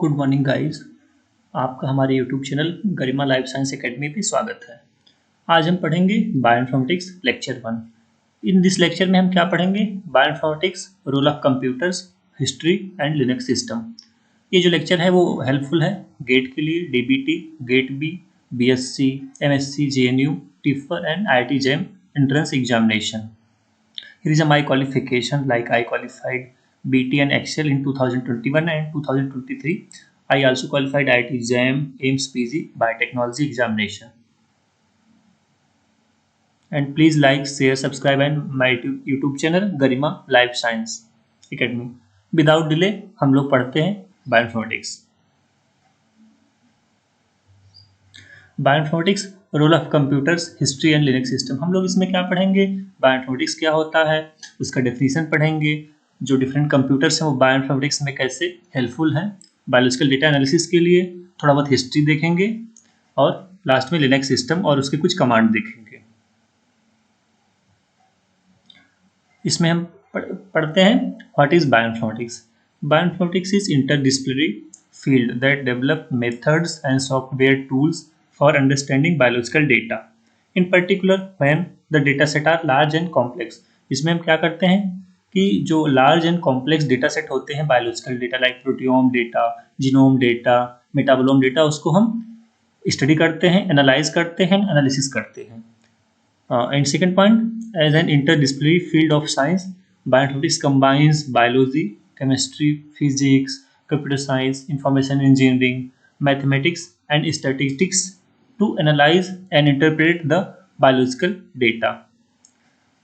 Good morning guys. आपका हमारे YouTube channel Garima life science academy पे स्वागत है। आज हम पढ़ेंगे bioinformatics lecture 1। In this lecture में हम क्या पढ़ेंगे? Bioinformatics, role of computers, history and Linux system. ये जो लेक्चर है वो हेल्पफुल है गेट के लिए, DBT, GATE B, BSc, MSc, JNU, TIFR and IIT JAM entrance examination. Here is my qualification, like I qualified BT and Excel in 2021 and 2023. I also qualified IIT JAM, AIMS PG Biotechnology examination. And please like, share, subscribe and my YouTube channel Garima Life Science Academy. Without delay हम लोग पढ़ते हैं bioinformatics. Bioinformatics, role of computers, history and Linux system. हम लोग इसमें क्या पढ़ेंगे? Bioinformatics क्या होता है, उसका डेफिनेशन पढ़ेंगे। जो डिफरेंट कंप्यूटर्स हैं वो बायोइन्फॉर्मेटिक्स में कैसे हेल्पफुल हैं, बायोलॉजिकल डेटा एनालिसिस के लिए। थोड़ा बहुत हिस्ट्री देखेंगे और लास्ट में लिनक्स सिस्टम और उसके कुछ कमांड देखेंगे। इसमें हम पढ़ते हैं what is bioinformatics. Bioinformatics is interdisciplinary field that develop methods and software tools for understanding biological data, in particular when the data set are large and complex। इसमें हम क्या करते हैं कि जो large and complex data set होते हैं biological data like proteome data, genome data, metabolome data, उसको हम स्टडी करते हैं, एनालाइज करते हैं, एनालिसिस करते हैं। And second point, as an interdisciplinary field of science, bioinformatics combines biology, chemistry, physics, computer science, information engineering, mathematics and statistics to analyze and interpret the biological data.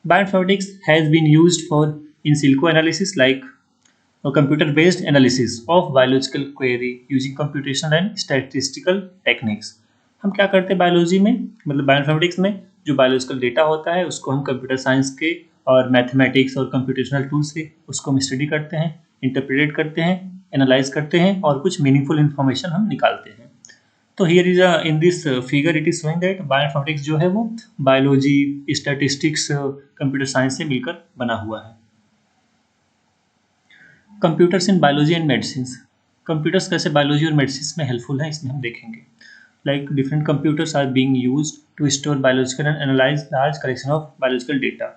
Bioinformatics has been used for in silico analysis, like computer-based analysis of biological query using computational and statistical techniques. हम क्या करते हैं biology में, मतलब bioinformatics में जो biological data होता है उसको हम कंप्यूटर साइंस के और मैथमेटिक्स और कंप्यूटेशनल टूल से उसको हम स्टडी करते हैं, इंटरप्रेट करते हैं, एनालाइज करते हैं और कुछ मीनिंगफुल इन्फॉर्मेशन हम निकालते हैं। तो here is in this figure it is showing that bioinformatics जो है वो बायोलॉजी, स्टैटिस्टिक्स, कंप्यूटर साइंस से मिलकर बना हुआ है। Computers in biology and medicine. Computers कैसे बायोलॉजी और मेडिसिन में हेल्पफुल है इसमें हम देखेंगे। Like different computers are being used to store biological and analyse large collection of biological data.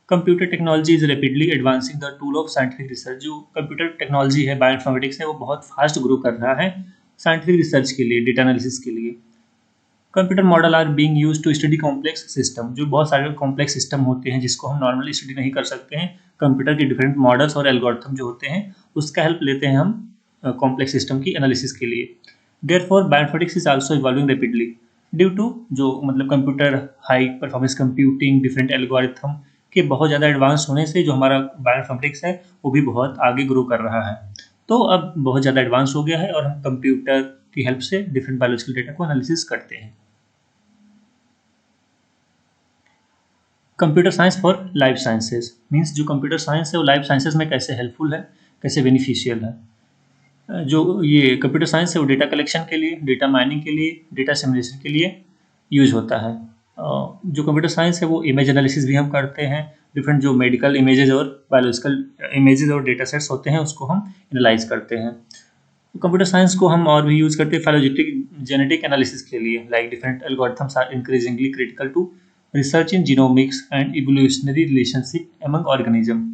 Computer technology is rapidly advancing the tool of scientific research. जो computer technology है, bioinformatics है, वो बहुत फास्ट ग्रो कर रहा है scientific research के लिए, डेटा एनालिसिस के लिए। Computer model are being used to study complex system. जो बहुत सारे कॉम्प्लेक्स सिस्टम होते हैं जिसको हम नॉर्मली स्टडी नहीं कर सकते हैं, कंप्यूटर के डिफरेंट मॉडल्स और एल्गोरिथम जो होते हैं उसका हेल्प लेते हैं हम कॉम्प्लेक्स सिस्टम की एनालिसिस के लिए। Therefore bioinformatics is also evolving rapidly due to जो मतलब computer high performance computing, different algorithm के बहुत ज़्यादा एडवांस होने से जो हमारा बायोइन्फॉर्मेटिक्स है वो भी बहुत आगे ग्रो कर रहा है। तो अब बहुत ज़्यादा एडवांस हो गया है और हम कंप्यूटर की हेल्प से डिफरेंट बायोलॉजिकल डेटा को एनालिसिस करते हैं। Computer science for life sciences means जो कंप्यूटर साइंस है वो लाइफ साइंसेज में कैसे हेल्पफुल है, कैसे बेनिफिशियल है। जो ये कंप्यूटर साइंस है वो डेटा कलेक्शन के लिए, डेटा माइनिंग के लिए, डेटा सिमुलेशन के लिए यूज होता है। जो कंप्यूटर साइंस है वो इमेज एनालिसिस भी हम करते हैं। डिफरेंट जो मेडिकल इमेजेस और बायोलॉजिकल इमेजेस और डेटा सेट्स होते हैं उसको हम एनालाइज करते हैं। कंप्यूटर साइंस को हम और भी यूज करते हैं फाइलोजेनेटिक जेनेटिक एनालिसिस के लिए। Like different algorithms are increasingly critical to research in genomics and evolutionary relationship among organism.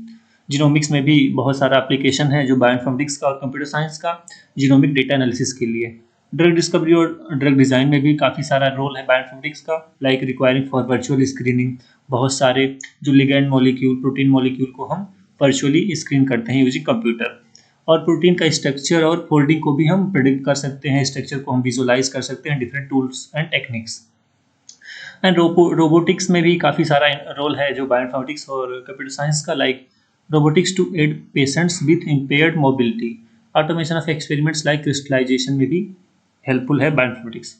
Genomics में भी बहुत सारा एप्लीकेशन है जो बायोइन्फॉर्मेटिक्स का और कंप्यूटर साइंस का जीनोमिक डेटा एनालिसिस के लिए। ड्रग डिस्कवरी और ड्रग डिज़ाइन में भी काफ़ी सारा रोल है बायोइन्फॉर्मेटिक्स का, like requiring for virtual screening. बहुत सारे जो लिगैंड मॉलिक्यूल, प्रोटीन मॉलिक्यूल को हम वर्चुअली स्क्रीन करते हैं यूजिंग कंप्यूटर। और प्रोटीन का स्ट्रक्चर और फोल्डिंग को भी हम प्रेडिक्ट कर सकते हैं, स्ट्रक्चर को हम विजुअलाइज कर सकते हैं different tools and techniques. And robotics में भी काफ़ी सारा रोल है जो बायोइन्फॉर्मेटिक्स और कंप्यूटर साइंस का, like robotics to aid patients with impaired mobility, automation of experiments like crystallization में भी हेल्पफुल है bioinformatics.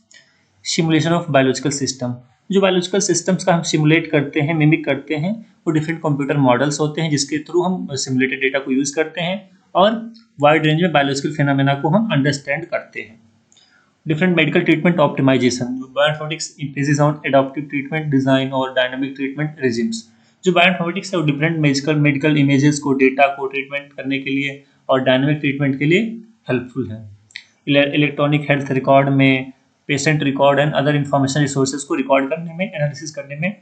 Simulation of biological system, जो बायोलॉजिकल सिस्टम्स का हम सिमुलेट करते हैं, मिमिक करते हैं, वो डिफरेंट कंप्यूटर मॉडल्स होते हैं जिसके थ्रू हम सिमुलेटेड डेटा को यूज करते हैं और वाइड रेंज में बायोलॉजिकल फिनोमेना को हम अंडरस्टैंड करते हैं। Different medical treatment optimisation, bioinformatics emphasis on adaptive treatment design और डायनामिक ट्रीटमेंट रेजिम्स। जो बायोइन्फॉर्मेटिक्स है वो डिफरेंट मेडिकल इमेजेस को, डेटा को ट्रीटमेंट करने के लिए और डायनामिक ट्रीटमेंट के लिए हेल्पफुल है। इलेक्ट्रॉनिक हेल्थ रिकॉर्ड में, patient record and other information resources को रिकॉर्ड करने में, एनालिसिस करने में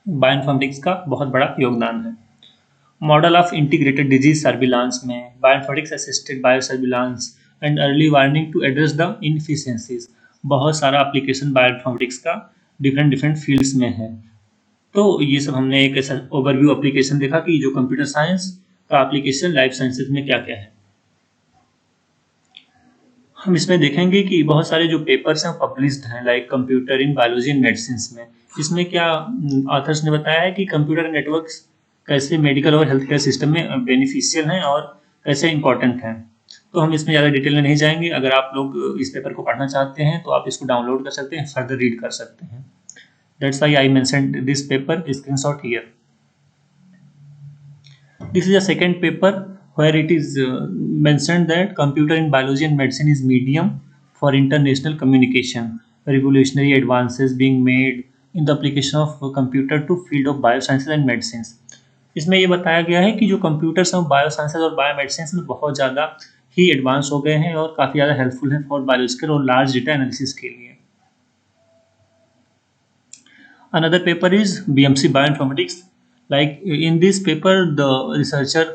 बायोइन्फॉर्मेटिक्स का बहुत बड़ा योगदान है। Model of integrated disease surveillance में bioinformatics assisted bio surveillance and early warning to address the inefficiencies, बहुत सारा एप्लीकेशन बायोइन्फॉर्मेटिक्स का डिफरेंट फील्ड्स में है। तो ये सब हमने एक ऐसा ओवरव्यू एप्लीकेशन देखा कि जो कंप्यूटर साइंस का एप्लीकेशन लाइफ साइंसेज में क्या क्या है। हम इसमें देखेंगे कि बहुत सारे जो पेपर्स हैं पब्लिश्ड हैं, like computer in biology and medicine में। इसमें क्या ऑथर्स ने बताया है कि कंप्यूटर नेटवर्क्स कैसे मेडिकल और हेल्थ केयर सिस्टम में बेनिफिशियल हैं और कैसे इंपॉर्टेंट हैं। तो हम इसमें ज़्यादा डिटेल में नहीं जाएंगे। अगर आप लोग इस पेपर को पढ़ना चाहते हैं तो आप इसको डाउनलोड कर सकते हैं, फर्दर रीड कर सकते हैं। That's why I mentioned this paper screenshot here. This is a second paper where it is mentioned that computer in biology and medicine is medium for international communication. Revolutionary advances being made in the application of computer to field of biosciences and medicines. इसमें ये बताया गया है कि जो computers हैं biosciences और biomedicine में बहुत ज़्यादा ही एडवांस हो गए हैं और काफ़ी ज़्यादा हेल्पफुल हैं फॉर बायोलॉजिकल और लार्ज डेटा एनालिसिस के लिए। Another paper is BMC Bioinformatics. Like in this paper, the researcher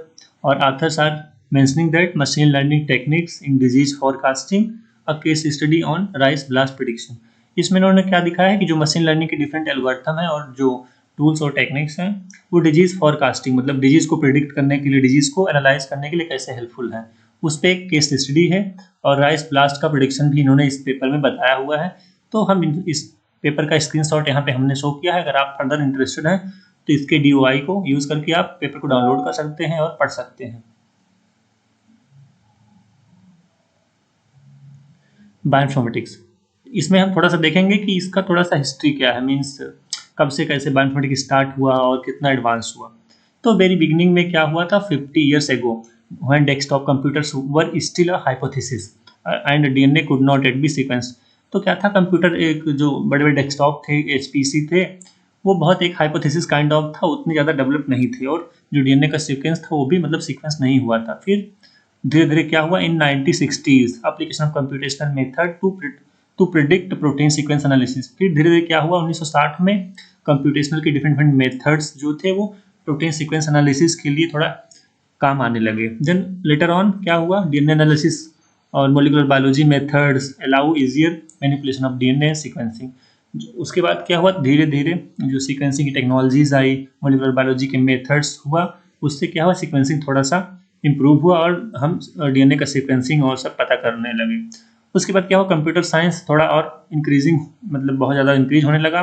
or authors are mentioning that machine learning techniques in disease forecasting, a case study on rice blast prediction. इसमें उन्होंने क्या दिखाया है कि जो machine learning के different algorithm है और जो टूल्स और टेक्निक्स हैं वो डिजीज फॉरकास्टिंग मतलब डिजीज को प्रिडिक्ट करने के लिए, डिजीज को एनालाइज करने के लिए कैसे हेल्पफुल है, उस पर एक केस स्टडी है। और राइस ब्लास्ट का प्रिडिक्शन भी इन्होंने इस पेपर में बताया हुआ है। तो हम इस पेपर का स्क्रीनशॉट यहाँ पे हमने शो किया है। अगर आप फर्दर इंटरेस्टेड हैं तो इसके DOI को यूज़ करके आप पेपर को डाउनलोड कर सकते हैं और पढ़ सकते हैं। बायोइन्फॉर्मेटिक्स, इसमें हम थोड़ा सा देखेंगे कि इसका थोड़ा सा हिस्ट्री क्या है, मीन्स कब से कैसे बायोइन्फॉर्मेटिक्स स्टार्ट हुआ और कितना एडवांस हुआ। तो वेरी बिगिनिंग में क्या हुआ था, 50 years ago when desktop computers were still a hypothesis and DNA could not yet be sequenced। तो क्या था, कंप्यूटर एक जो बड़े बड़े डेस्कटॉप थे, HPC थे, वो बहुत एक हाइपोथेसिस काइंड ऑफ था, उतने ज़्यादा डेवलप नहीं थे और जो DNA का सीक्वेंस था वो भी मतलब सीक्वेंस नहीं हुआ था। फिर धीरे धीरे क्या हुआ, in 1960s application of computational method to predict protein sequence analysis. फिर धीरे धीरे क्या हुआ, 1960 में कंप्यूटेशनल के डिफरेंट मेथड्स जो थे वो प्रोटीन सीक्वेंस एनालिसिस के लिए थोड़ा काम आने लगे। देन लेटर ऑन क्या हुआ, DNA एनालिसिस और molecular biology methods allow easier manipulation of DNA sequencing. उसके बाद क्या हुआ, धीरे धीरे जो सीक्वेंसिंग की टेक्नोलॉजीज आई, मोलिकुलर बायोलॉजी के मेथड्स हुआ, उससे क्या हुआ, सीक्वेंसिंग थोड़ा सा इम्प्रूव हुआ और हम DNA का सीक्वेंसिंग और सब पता करने लगे। उसके बाद क्या हुआ, कंप्यूटर साइंस थोड़ा और इंक्रीजिंग मतलब बहुत ज़्यादा इंक्रीज होने लगा।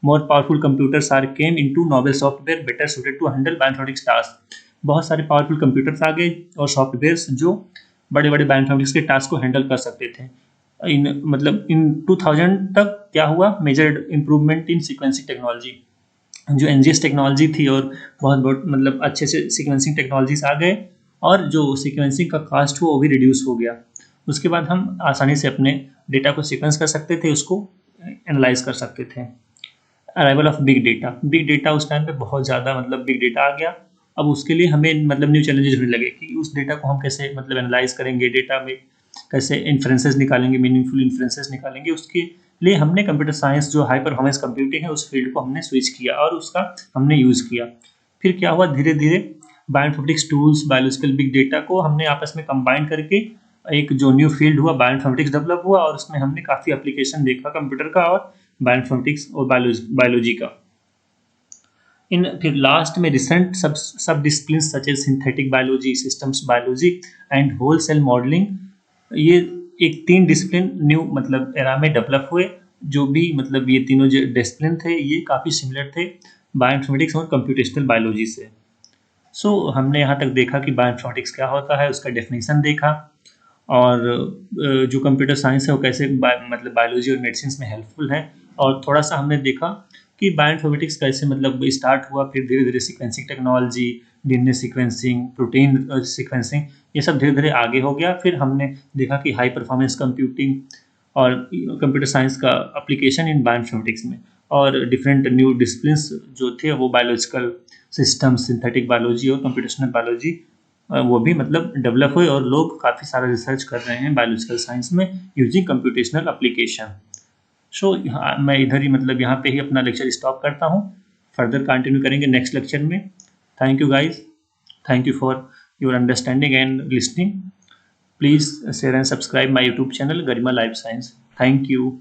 More powerful computers are came into novel software better suited to handle bioinformatics task. बहुत सारे पावरफुल कंप्यूटर्स आ गए और सॉफ्टवेयर्स जो बड़े बड़े बायोइन्फॉर्मेटिक्स के टास्क को हैंडल कर सकते थे। इन 2000 तक क्या हुआ, major improvement in sequencing technology. जो NGS टेक्नोलॉजी थी और बहुत मतलब अच्छे से सीक्वेंसिंग टेक्नोलॉजीज आ गए और जो सीक्वेंसिंग का कास्ट हुआ वो भी रिड्यूस हो गया। उसके बाद हम आसानी से अपने डेटा को सीक्वेंस कर सकते थे, उसको एनालाइज कर सकते थे। अराइवल ऑफ बिग डेटा उस टाइम पे बहुत ज़्यादा मतलब बिग डेटा आ गया। अब उसके लिए हमें मतलब न्यू चैलेंजेस होने लगे कि उस डेटा को हम कैसे मतलब एनालाइज करेंगे, डेटा में कैसे इन्फ्रेंसेस निकालेंगे, मीनिंगफुल इन्फ्रेंसेस निकालेंगे। उसके लिए हमने कंप्यूटर साइंस जो हाई परफॉर्मेंस कंप्यूटिंग है उस फील्ड को हमने स्विच किया और उसका हमने यूज़ किया। फिर क्या हुआ, धीरे धीरे bioinformatics tools, biological big data को हमने आपस में कंबाइन करके एक जो न्यू फील्ड हुआ बायोइन्फॉर्मेटिक्स डेवलप हुआ और उसमें हमने काफ़ी एप्लीकेशन देखा कंप्यूटर का और बायोइन्फॉर्मेटिक्स और बायोलॉजी का। फिर लास्ट में recent sub discipline such as synthetic biology, systems biology and whole cell modelling, ये एक 3 डिसिप्लिन न्यू मतलब एरा में डेवलप हुए। जो भी मतलब ये तीनों जो डिसिप्लिन थे ये काफ़ी सिमिलर थे बायोइन्फॉर्मेटिक्स और कंप्यूटेशनल बायोलॉजी से। सो हमने यहाँ तक देखा कि बायोइन्फॉर्मेटिक्स क्या होता है, उसका डेफिनेशन देखा और जो कंप्यूटर साइंस है वो कैसे मतलब बायोलॉजी और मेडिसिन में हेल्पफुल है। और थोड़ा सा हमने देखा कि बायोइन्फॉर्मेटिक्स कैसे मतलब स्टार्ट हुआ, फिर धीरे धीरे sequencing technology, DNA sequencing, protein sequencing, ये सब धीरे धीरे आगे हो गया। फिर हमने देखा कि हाई परफॉर्मेंस कंप्यूटिंग और कंप्यूटर साइंस का एप्लीकेशन इन बायोइन्फॉर्मेटिक्स में और डिफरेंट न्यू डिसिप्लिन्स जो थे वो बायोलॉजिकल सिस्टम, सिंथेटिक बायोलॉजी और कंप्यूटेशनल बायोलॉजी वो भी मतलब डेवलप हुए और लोग काफ़ी सारा रिसर्च कर रहे हैं बायोलॉजिकल साइंस में यूजिंग कंप्यूटेशनल एप्लीकेशन। सो मैं इधर ही मतलब यहाँ पे ही अपना लेक्चर स्टॉप करता हूँ, फर्दर कंटिन्यू करेंगे नेक्स्ट लेक्चर में। Thank you guys, thank you for your understanding and listening. Please share and subscribe my YouTube channel Garima life science. Thank you.